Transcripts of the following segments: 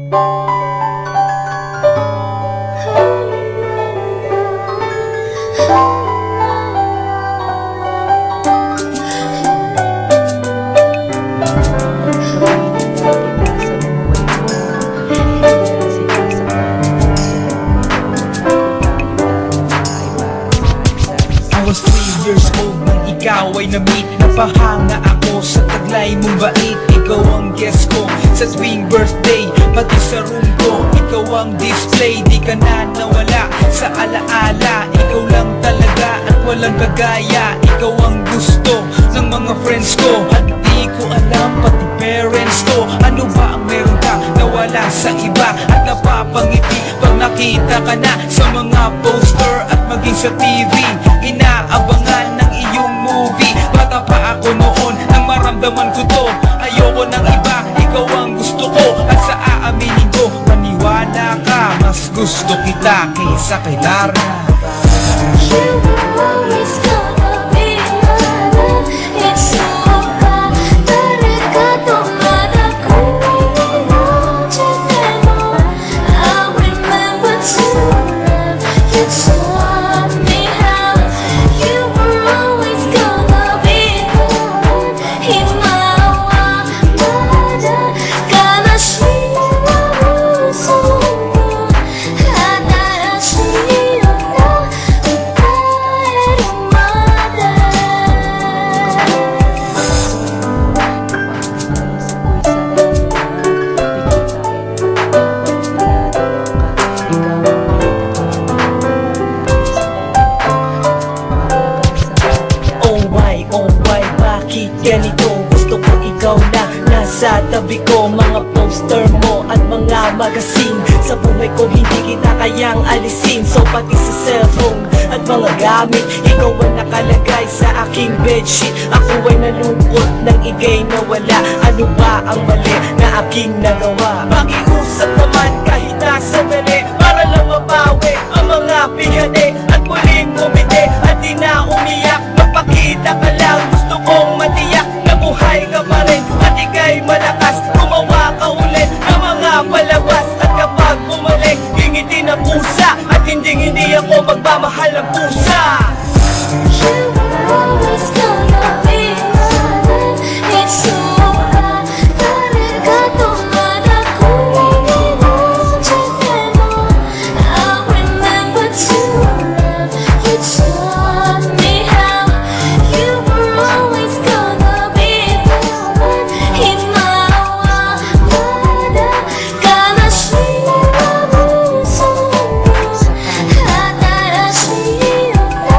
was 3 years old nang ikaw ay na-meet. Napahanga ako sa taglay mong bait. Ikaw ang guest ko sa tuwing birthday, pati sa room ko. Ikaw ang display, di ka na nawala sa alaala. Ikaw lang talaga at walang kagaya. Ikaw ang gusto ng mga friends ko, at di ko alam pati parents ko. Ano ba ang meron ka nawala sa iba at napapangiti pag nakita ka na sa mga poster at maging sa TV? Inaabangan ng iyong movie. Bata pa ako noon nang maramdaman ko to. Ayoko ng iba, ikaw ang gusto ko. At sa aaminin ko, maniwala ka, mas gusto kita kaysa kay Lara. You were always gonna be mine. It's so bad. Delikado madaku mo. I remember too well. You taught me how. You were always gonna be mine. Himawa mada kana shiwa musumo. Hadarashiyo na bakit ganito? Gusto ko ikaw na nasa tabi ko. Mga poster mo at mga magazine sa buhay ko, hindi kita kayang alisin. So pati sa cellphone at mga gamit, ikaw ang nakalagay sa aking bedsheet. Ako ay nalungkot nang ika'y nawala. Ano ba ang mali na aking nagawa? Pakiusap naman kahit nasa mali, para lang mabawi ang mga bigane at muling umiti at di na umiyak. Magpakita ka lang, gusto kong matiyak na buhay ka pa rin at ika'y malakas. Gumawa ka ulit ng mga palabas, at kapag bumalik, ngingiti na pusa, at hindi ako magmamahal ng pusa. you were always gonna be mine. It's so bad. Delikado madaku mo. I remember too well. You taught me how. You were always gonna be mine. Himawa mada kana shiwa musumo. Hadarashiyo na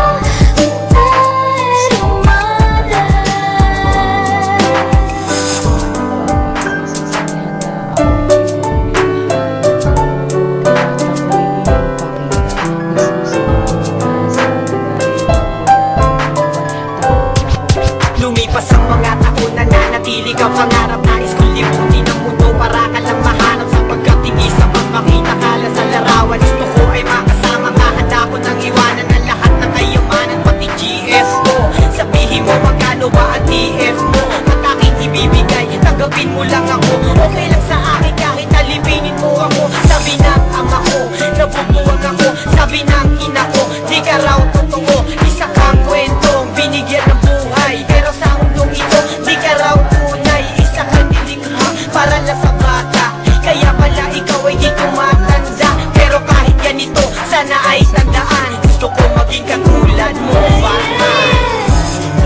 Lumipas ang mga taon, nananatili ka pangarap. Nais kong limutin ang mundo para ka lang mahanap. Sapagkat hindi sapat makita ka lang sa larawan. Gusto ko ay makasama ka, handa ko nang iwanan ang lahat ng kayamanan, pati GF ko. Sabihin mo magkano ba ang TF mo, at aking ibibigay, tanggapin mo lang ako. Okay lang sa akin kahit alipinin mo ako. Sabi ng ama ko, nabubuwag ako. Sabi ng ina ko, di ka raw totoo. Isa kang kwentong binigyan ng buhay, pero sa mundong ito, di ka raw tunay. Isa kang nilikha para lang sa bata, kaya pala ikaw ay di tumatanda. Pero kahit ganito, sana ay tandaan, gusto ko maging katulad mo, Batman.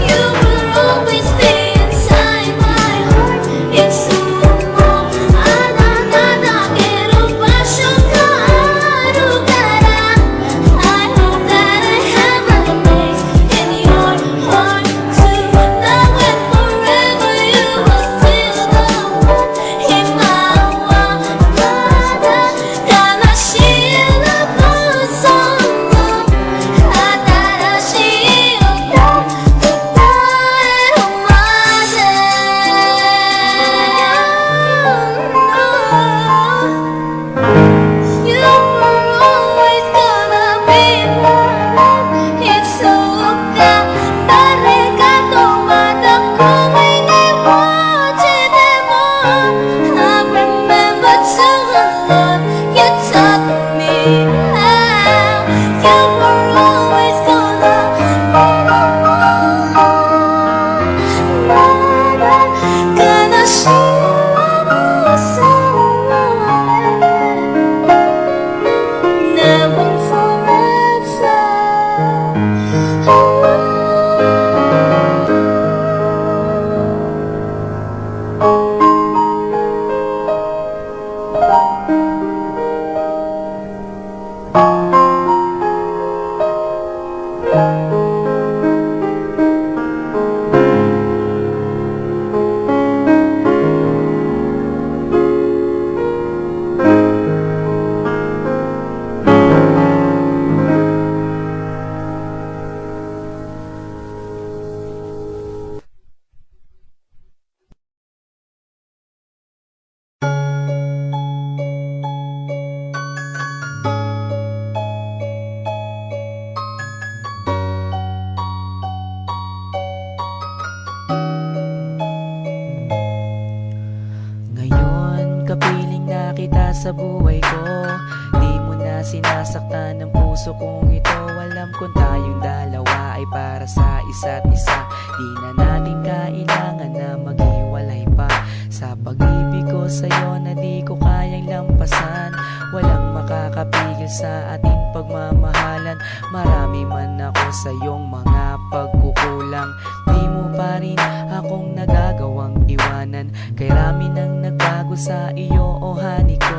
you will always be inside my heart. It's so long. Quiero passion ka arugara. I hope that I have kita sa buhay ko. Di mo na sinasaktan ng puso kong ito. Alam kong tayong dalawa ay para sa isa't isa. Di na natin kailangan na maghiwalay pa. Sa pag-ibig ko sa'yo na di ko kayang lampasan. Walang makakapigil sa ating pagmamahalan. Marami man ako sa iyong mga pagkukulang, di mo pa rin akong nagagawang iwanan. Kay rami nang nagbago sa iyo, oh honey ko.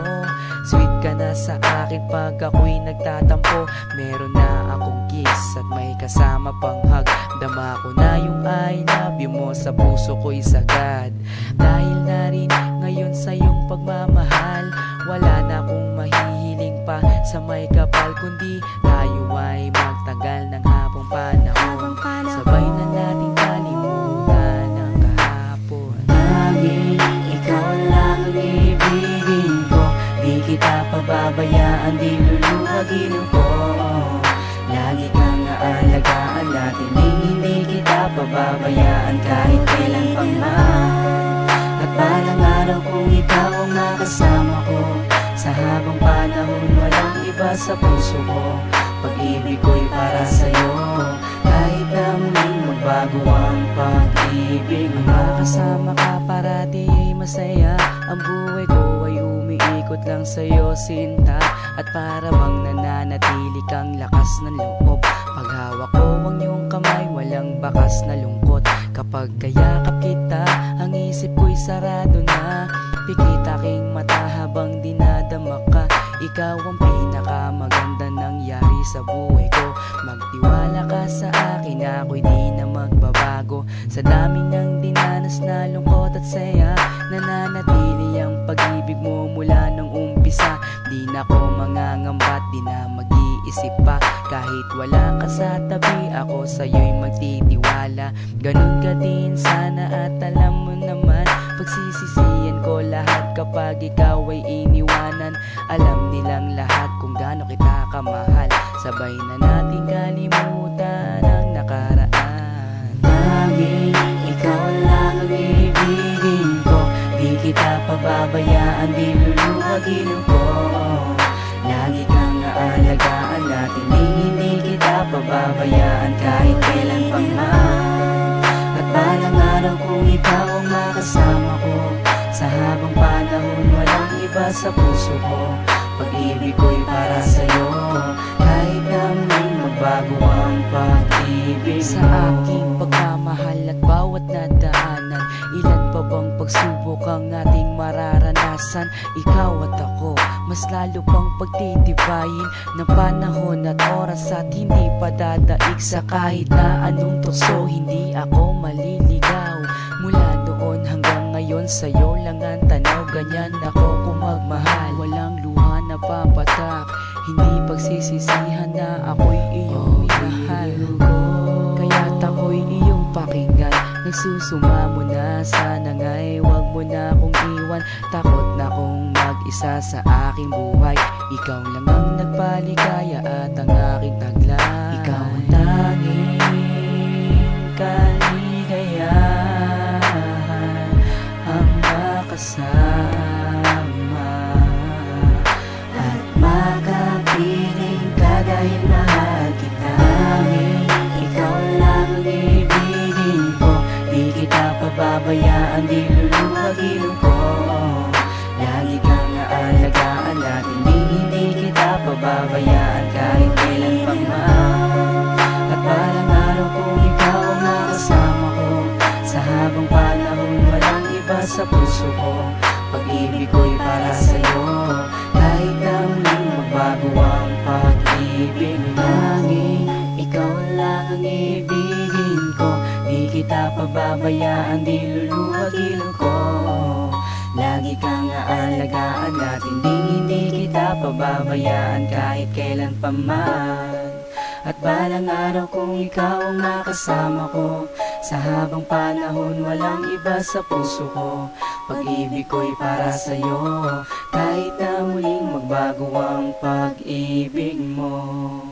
Sweet ka na sa akin pag ako'y nagtatampo. Meron na akong kiss at may kasama pang hug. Dama ko na yung I love you mo sa puso ko'y sagad. Dahil na rin ngayon sa iyong pagmamahal, wala na akong mahihiling pa sa may kapal, kundi tayo ay magtagal ng habang panahon. Sabay na natin kalimutan ang kahapon. Laging ikaw lang ang ibigin ko. Di kita pababayaan, di luluhagin ko. Lagi kang aalagaan natin, hindi kita pababayaan kahit kailan pang man. At balang araw kung ikaw ang makasama ko, sa habang panahon walang iba sa puso ko. Pag-ibig ko'y para sa'yo, kahit na muling magbago ang pag-ibig mo. Makasama ka parati ay masaya. Ang buhay ko ay umiikot lang sa'yo, sinta. At para bang nananatili kang lakas ng loob. Paghawak ko ang iyong kamay, walang bakas na lungkot. Kapag kayakap kita, ang isip ko'y sarado na. Pikit aking mata habang dinadama ka. Ikaw ang pinakamaganda nangyari sa buhay ko. Magtiwala ka sa akin, ako'y di na magbabago. Sa dami ng dinanas na lungkot at saya, nananatili ang pag-ibig mo mula nung umpisa. Di na ko mangangambat, di na mag-iisip pa. Kahit wala ka sa tabi, ako sa'yo'y magtitiwala. Ganun ka din sana at alam mo naman, pagsisisihan ko lahat kapag ikaw ay iniwanan. Alam nilang lahat kung gaano kita kamahal. Sabay na nating kalimutan ang nakaraan. Laging ikaw lang ang ibigin ko. Di kita pababayaan, di luluhagin ko. Lagi kang aalagaan natin, hindi kita pababayaan kahit kailan pang man. At balang araw kung ikaw ang makasama ko, sa habang panahon walang iba sa puso ko. Pag-ibig ko'y para sa'yo, kahit na muling magbago ang pag-ibig Sa aking pagmamahal at bawat nadaanan, ilan pa bang pagsubok ang ating mararanasan? Ikaw at ako, mas lalo pang pagtitibayin ng panahon at oras at hindi pa dadaig sa kahit na anong tukso. Hindi ako maliligaw mula noon hanggang ngayon, sa'yo lang ang tanaw. Ganyan ako kung magmahal, walang luha na papatak. Hindi pagsisisihan na ako'y iyong minahal. Kaya't ako'y iyong pakinggan. Nagsusumamo na, sana nga'y wag mo na akong iwan. Takot na kong mag-isa sa aking buhay. Ikaw lang ang nagpaligaya at ang aking taglay. Ikaw ang tanging kaligayahan, ang makasama at makapiling ka dahil mahal kita. Ikaw lang ang ibigin ko. Di kita pababayaan, di luluhagin ko. Lagi kang aalagaan natin, hindi kita pababayaan kahit kailan pang man. At balang araw kung ikaw ang makasama ko, sa habang panahon walang iba sa puso ko. Pag-ibig ko'y para sa'yo, kahit na muling magbago ang pag-ibig. Laging ikaw lang ang ibigin ko. Di kita pababayaan, di luluhagin ko. Lagi kang aalagaan natin, hindi kita pababayaan kahit kailan pa man. At balang araw kung ikaw ang makasama ko, sa habang panahon walang iba sa puso ko. Pag-ibig ko'y para sa'yo, kahit na muling magbago ang pag-ibig mo.